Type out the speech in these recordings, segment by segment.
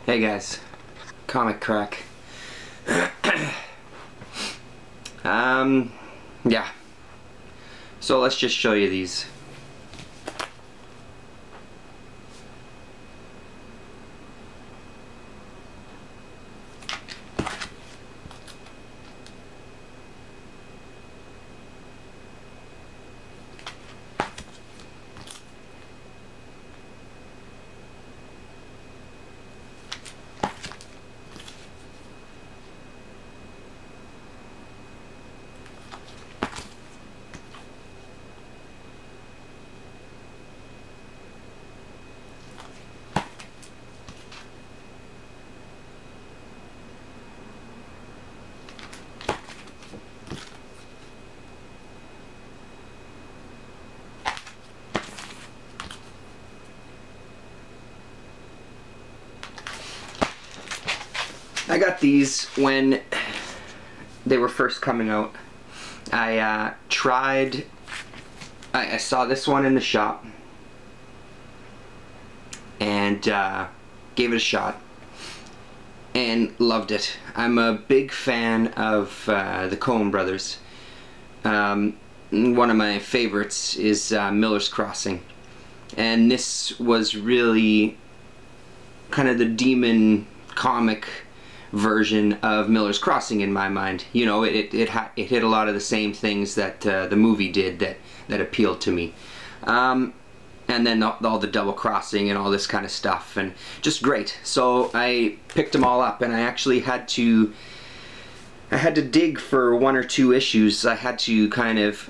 Hey guys, comicKkrakK. Yeah. So let's just show you these. I got these when they were first coming out. I saw this one in the shop and gave it a shot and loved it. I'm a big fan of the Coen brothers. One of my favorites is Miller's Crossing, and this was really kind of the demon comic version of Miller's Crossing in my mind. You know, it hit a lot of the same things that the movie did that appealed to me. And then all the double crossing and all this kind of stuff, and just great. So I picked them all up, and I actually had to dig for one or two issues. I had to kind of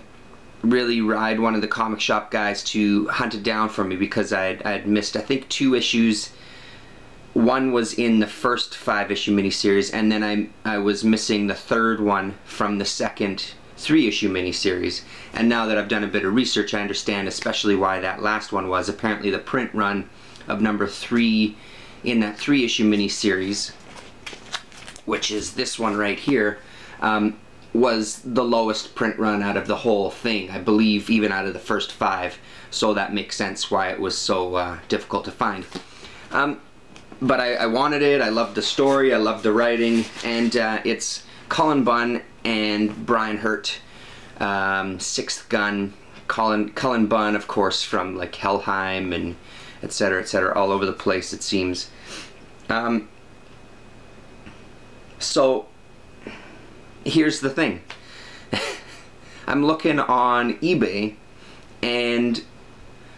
really ride one of the comic shop guys to hunt it down for me, because I'd missed, I think, 2 issues. One was in the first 5-issue miniseries, and then I was missing the 3rd one from the second 3-issue miniseries. And now that I've done a bit of research, I understand especially why that last one was. Apparently the print run of number 3 in that 3-issue miniseries, which is this one right here, was the lowest print run out of the whole thing, I believe, even out of the first 5. So that makes sense why it was so difficult to find. But I wanted it. I loved the story, I loved the writing, and it's Cullen Bunn and Brian Hurt, 6th Gun. Cullen Bunn, of course, from like Helheim and etc., all over the place, it seems. So here's the thing. I'm looking on eBay, and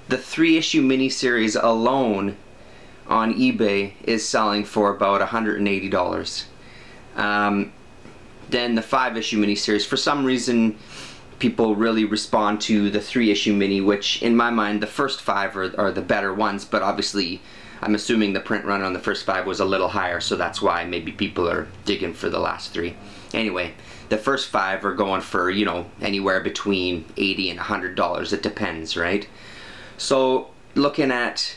the 3-issue miniseries alone on eBay is selling for about $180. Then the 5-issue miniseries, for some reason people really respond to the 3-issue mini, which in my mind the first 5 are the better ones, but obviously I'm assuming the print run on the first 5 was a little higher, so that's why maybe people are digging for the last 3. Anyway, the first 5 are going for, you know, anywhere between $80 and $100. It depends, right? So looking at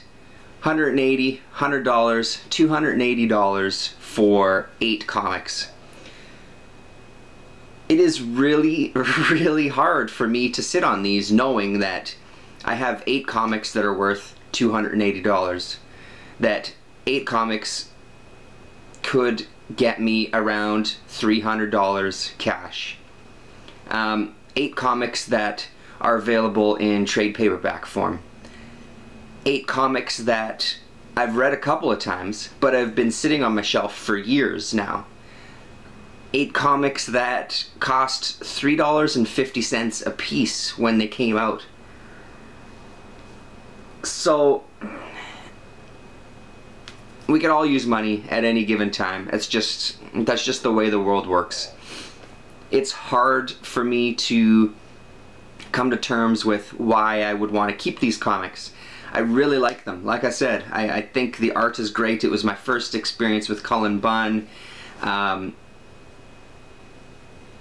$180, $100, $280 for 8 comics. It is really, really hard for me to sit on these knowing that I have 8 comics that are worth $280. That 8 comics could get me around $300 cash. 8 comics that are available in trade paperback form. 8 comics that I've read a couple of times, but have been sitting on my shelf for years now. 8 comics that cost $3.50 a piece when they came out. So we could all use money at any given time. That's just the way the world works. It's hard for me to come to terms with why I would want to keep these comics. I really like them. Like I said, I think the art is great. It was my first experience with Cullen Bunn.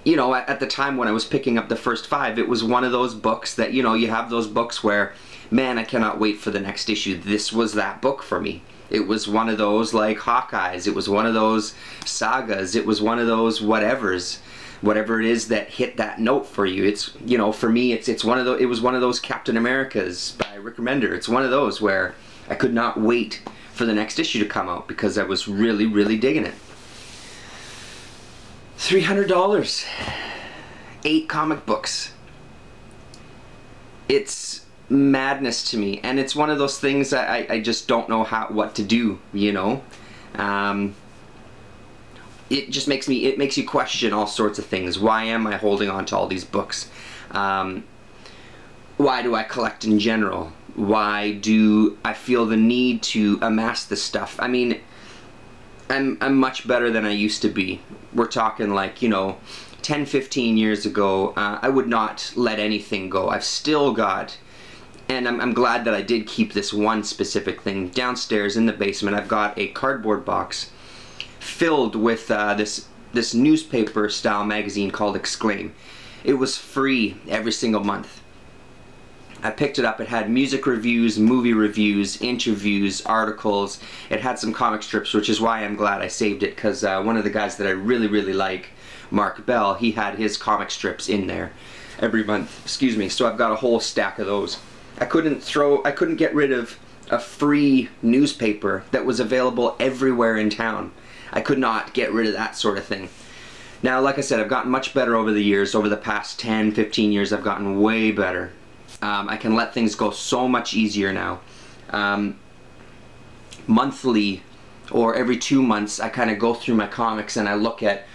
You know, at the time when I was picking up the first 5, it was one of those books that, you know, you have those books where, man, I cannot wait for the next issue. This was that book for me. It was one of those like Hawkeyes. It was one of those sagas. It was one of those whatevers. Whatever it is that hit that note for you. It's, you know, for me, it's one of those. It was one of those Captain Americas by Rick Remender. It's one of those where I could not wait for the next issue to come out because I was really, really digging it. $300. 8 comic books. It's madness to me, and it's one of those things that I just don't know what to do, you know. It just makes you question all sorts of things. Why am I holding on to all these books? Why do I collect in general? Why do I feel the need to amass this stuff? I mean, I'm much better than I used to be. We're talking like, you know, 10, 15 years ago, I would not let anything go. I've still got, and I'm glad that I did keep this one specific thing. Downstairs in the basement, I've got a cardboard box filled with this newspaper style magazine called Exclaim. It was free every single month. I picked it up. It had music reviews, movie reviews, interviews, articles. It had some comic strips, which is why I'm glad I saved it, because one of the guys that I really, really like, Mark Bell, he had his comic strips in there every month. Excuse me. So I've got a whole stack of those. I couldn't get rid of a free newspaper that was available everywhere in town. I could not get rid of that sort of thing. Now, like I said, I've gotten much better over the years. Over the past 10, 15 years, I've gotten way better. I can let things go so much easier now. Monthly or every 2 months, I kind of go through my comics and I look at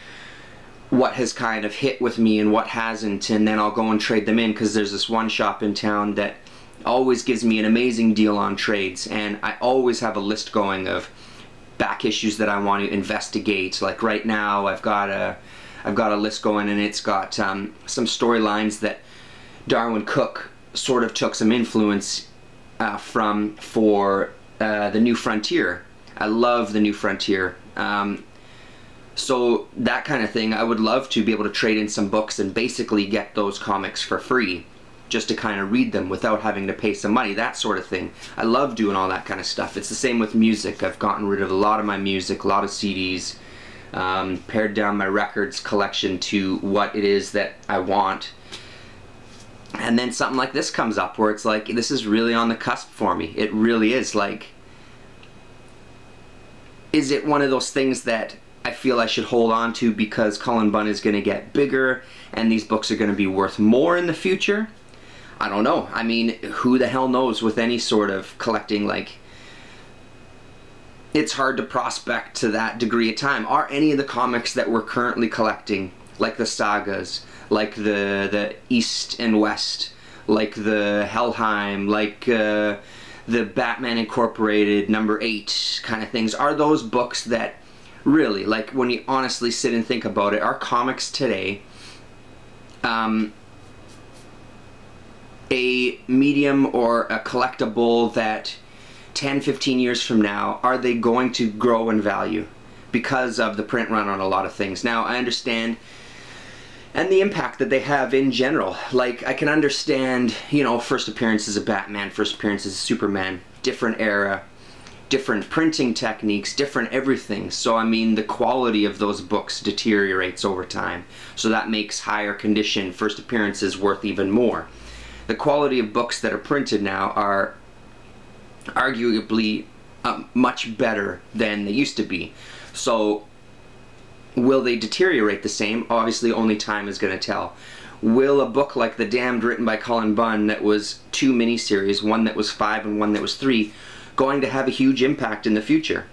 what has kind of hit with me and what hasn't, and then I'll go and trade them in, because there's this one shop in town that always gives me an amazing deal on trades, and I always have a list going of back issues that I want to investigate. Like right now, I've got a list going, and it's got some storylines that Darwin Cook sort of took some influence from for the New Frontier. I love the New Frontier. So that kind of thing, I would love to be able to trade in some books and basically get those comics for free, just to kind of read them without having to pay some money, that sort of thing. I love doing all that kind of stuff. It's the same with music. I've gotten rid of a lot of my music, a lot of CDs, pared down my records collection to what it is that I want. And then something like this comes up where it's like, this is really on the cusp for me. It really is. Like, is it one of those things that I feel I should hold on to because Cullen Bunn is going to get bigger and these books are going to be worth more in the future? I don't know. I mean, who the hell knows with any sort of collecting? Like, it's hard to prospect to that degree of time. Are any of the comics that we're currently collecting, like the sagas, like the East and West, like the Helheim, like the Batman Incorporated #8 kind of things, are those books that really, like, when you honestly sit and think about it, are comics today a medium or a collectible that 10, 15 years from now, are they going to grow in value because of the print run on a lot of things? Now, I understand, and the impact that they have in general. Like, I can understand, you know, first appearances of Batman, first appearances of Superman, different era, different printing techniques, different everything. So, I mean, the quality of those books deteriorates over time. So that makes higher condition first appearances worth even more. The quality of books that are printed now are arguably much better than they used to be. So, will they deteriorate the same? Obviously, only time is going to tell. Will a book like The Damned, written by Cullen Bunn, that was 2 miniseries, one that was 5 and one that was 3, going to have a huge impact in the future?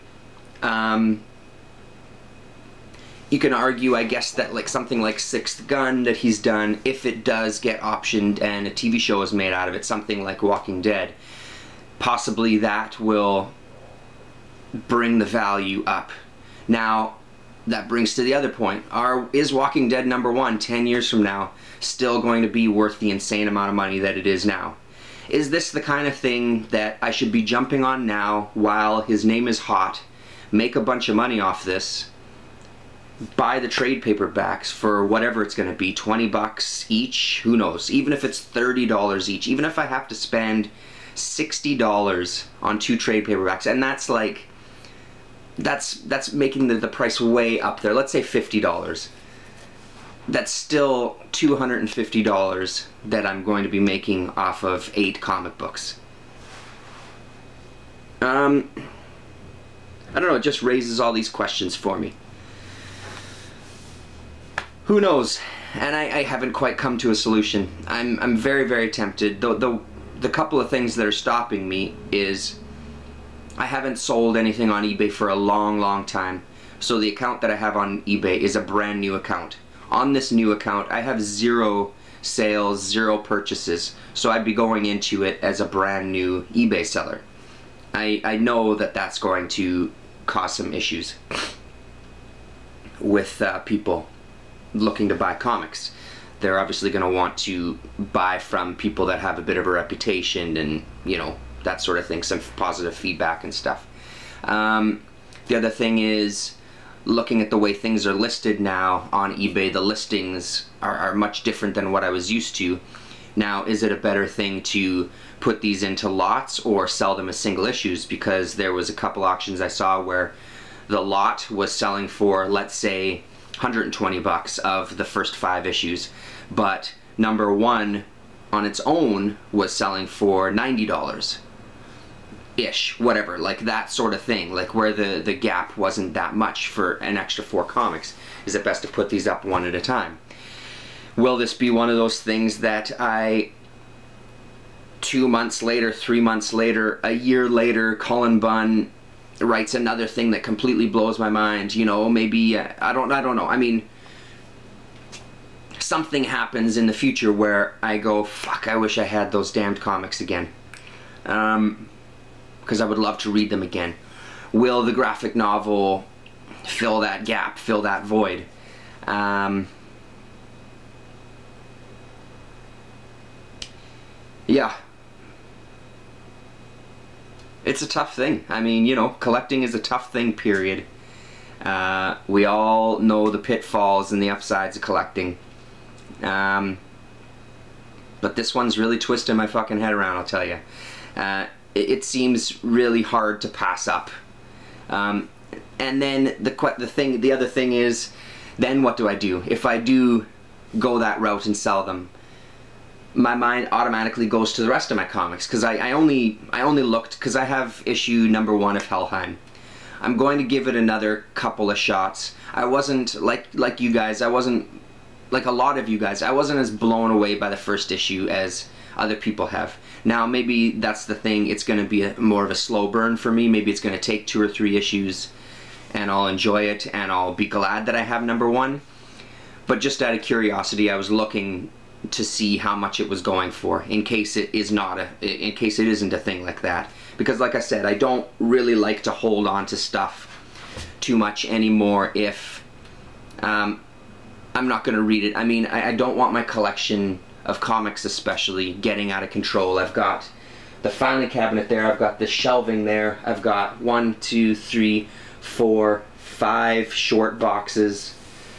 You can argue, I guess, that like something like Sixth Gun that he's done, if it does get optioned and a TV show is made out of it, something like Walking Dead, possibly that will bring the value up. Now, that brings to the other point. Is Walking Dead #1 10 years from now still going to be worth the insane amount of money that it is now? Is this the kind of thing that I should be jumping on now while his name is hot, make a bunch of money off this, buy the trade paperbacks for whatever it's going to be, 20 bucks each, who knows, even if it's $30 each, even if I have to spend $60 on 2 trade paperbacks, and that's like, that's making the price way up there. Let's say $50. That's still $250 that I'm going to be making off of 8 comic books. I don't know, it just raises all these questions for me. Who knows? And I haven't quite come to a solution. I'm very, very tempted. The couple of things that are stopping me is I haven't sold anything on eBay for a long, long time. So the account that I have on eBay is a brand new account. On this new account, I have 0 sales, 0 purchases. So I'd be going into it as a brand new eBay seller. I know that that's going to cause some issues with people looking to buy comics. They're obviously going to want to buy from people that have a bit of a reputation and, you know, that sort of thing, some positive feedback and stuff. The other thing is, looking at the way things are listed now on eBay, the listings are much different than what I was used to. Now, is it a better thing to put these into lots or sell them as single issues? Because there was a couple auctions I saw where the lot was selling for, let's say, 120 bucks of the first 5 issues, but number 1 on its own was selling for $90 ish, whatever, like that sort of thing, like where the gap wasn't that much for an extra 4 comics. Is it best to put these up one at a time? Will this be one of those things that I 2 months later, 3 months later, a year later, Colin Bunn writes another thing that completely blows my mind, you know, maybe, I don't know, I mean, something happens in the future where I go, fuck, I wish I had those damned comics again, because I would love to read them again. Will the graphic novel fill that gap, fill that void? Yeah. It's a tough thing. I mean, you know, collecting is a tough thing, period. We all know the pitfalls and the upsides of collecting. But this one's really twisting my fucking head around, I'll tell you. It seems really hard to pass up. And then the other thing is, then what do I do? If I do go that route and sell them, my mind automatically goes to the rest of my comics, because I only looked because I have issue number 1 of Helheim. I'm going to give it another couple of shots. I wasn't like you guys. I wasn't like a lot of you guys. I wasn't as blown away by the first issue as other people have. Now maybe that's the thing. It's going to be more of a slow burn for me. Maybe it's going to take 2 or 3 issues, and I'll enjoy it, and I'll be glad that I have number 1. But just out of curiosity, I was looking to see how much it was going for, in case it is not in case it isn't a thing like that. Because like I said, I don't really like to hold on to stuff too much anymore if I'm not going to read it. I mean, I don't want my collection of comics especially getting out of control. I've got the filing cabinet there, I've got the shelving there, I've got 1, 2, 3, 4, 5 short boxes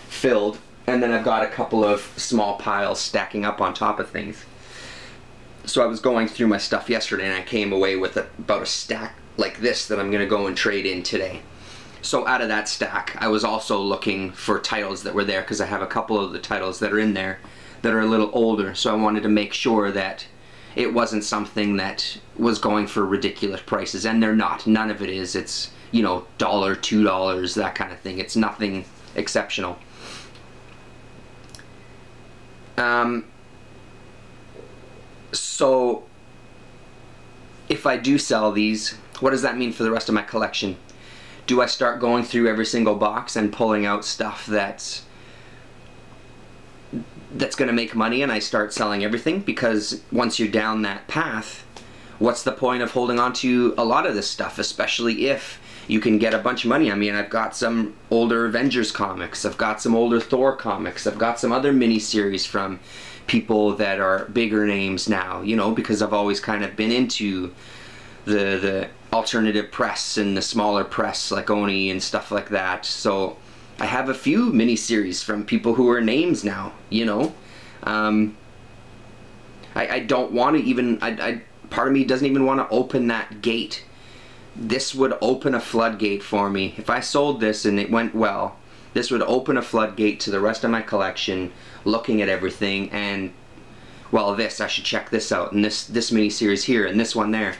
filled, and then I've got a couple of small piles stacking up on top of things. So I was going through my stuff yesterday and I came away with about a stack like this that I'm going to go and trade in today. So out of that stack, I was also looking for titles that were there, because I have a couple of the titles that are in there that are a little older, so I wanted to make sure that it wasn't something that was going for ridiculous prices, and they're not. None of it is. It's, you know, $1, $2, that kind of thing. It's nothing exceptional. So if I do sell these, what does that mean for the rest of my collection? Do I start going through every single box and pulling out stuff that's going to make money, and I start selling everything? Because once you're down that path, what's the point of holding on to a lot of this stuff, especially if you can get a bunch of money? I mean, I've got some older Avengers comics, I've got some older Thor comics, I've got some other mini-series from people that are bigger names now, you know, because I've always kind of been into the alternative press and the smaller press like Oni and stuff like that. So I have a few mini-series from people who are names now, you know. I don't want to even, part of me doesn't even want to open that gate. This would open a floodgate for me. If I sold this and it went well, this would open a floodgate to the rest of my collection, looking at everything, and, well, I should check this out, and this mini-series here, and this one there.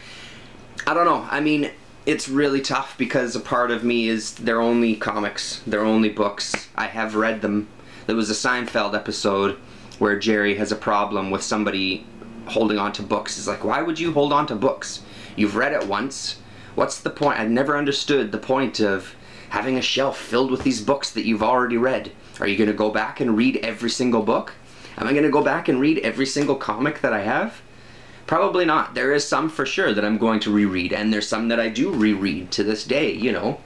I don't know. I mean, it's really tough because a part of me is they're only comics, they're only books. I have read them. There was a Seinfeld episode where Jerry has a problem with somebody holding on to books. It's like, why would you hold on to books? You've read it once. What's the point? I've never understood the point of having a shelf filled with these books that you've already read. Are you going to go back and read every single book? Am I going to go back and read every single comic that I have? Probably not. There is some for sure that I'm going to reread, and there's some that I do reread to this day, you know.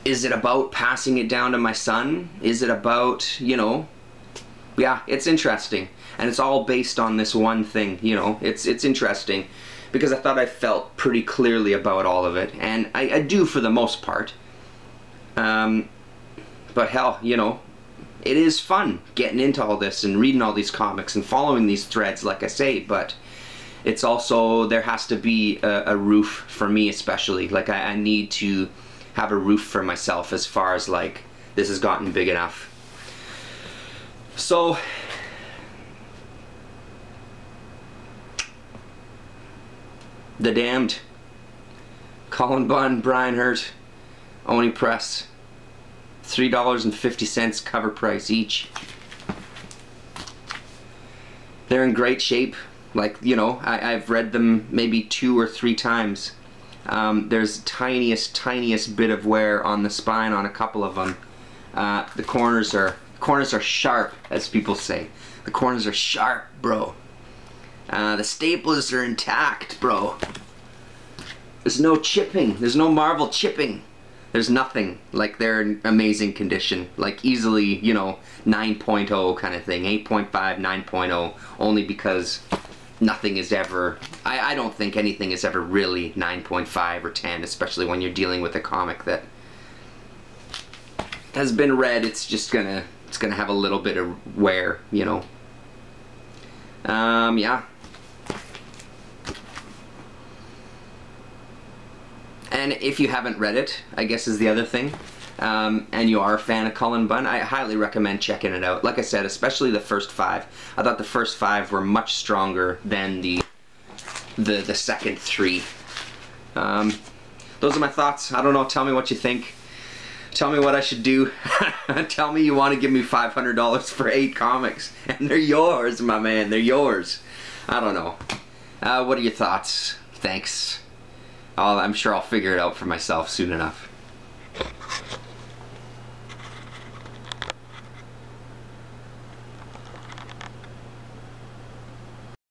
Is it about passing it down to my son? Is it about, you know, yeah, it's interesting. And it's all based on this one thing, you know. It's interesting because I thought I felt pretty clearly about all of it, and I do for the most part. But hell, you know, it is fun getting into all this and reading all these comics and following these threads, like I say, but it's also, there has to be a roof for me especially. Like, I need to have a roof for myself as far as, like, this has gotten big enough. So, The Damned, Colin Bunn, Brian Hurt, Oni Press, $3.50 cover price each. They're in great shape. Like, you know, I've read them maybe 2 or 3 times. There's tiniest bit of wear on the spine on a couple of them. The corners are sharp, as people say. The corners are sharp, bro. The staples are intact, bro. There's no chipping. There's no marble chipping. There's nothing. Like, they're in amazing condition. Like, easily, you know, 9.0 kind of thing. 8.5, 9.0. Only because nothing is ever... I don't think anything is ever really 9.5 or 10, especially when you're dealing with a comic that has been read. It's just gonna... It's gonna have a little bit of wear, you know. Yeah. And if you haven't read it, I guess is the other thing, and you are a fan of Cullen Bunn, I highly recommend checking it out. Like I said, especially the first 5. I thought the first 5 were much stronger than the second 3. Those are my thoughts. I don't know, tell me what you think. Tell me what I should do. Tell me you want to give me $500 for 8 comics. And they're yours, my man. They're yours. I don't know. What are your thoughts? Thanks. I'm sure I'll figure it out for myself soon enough.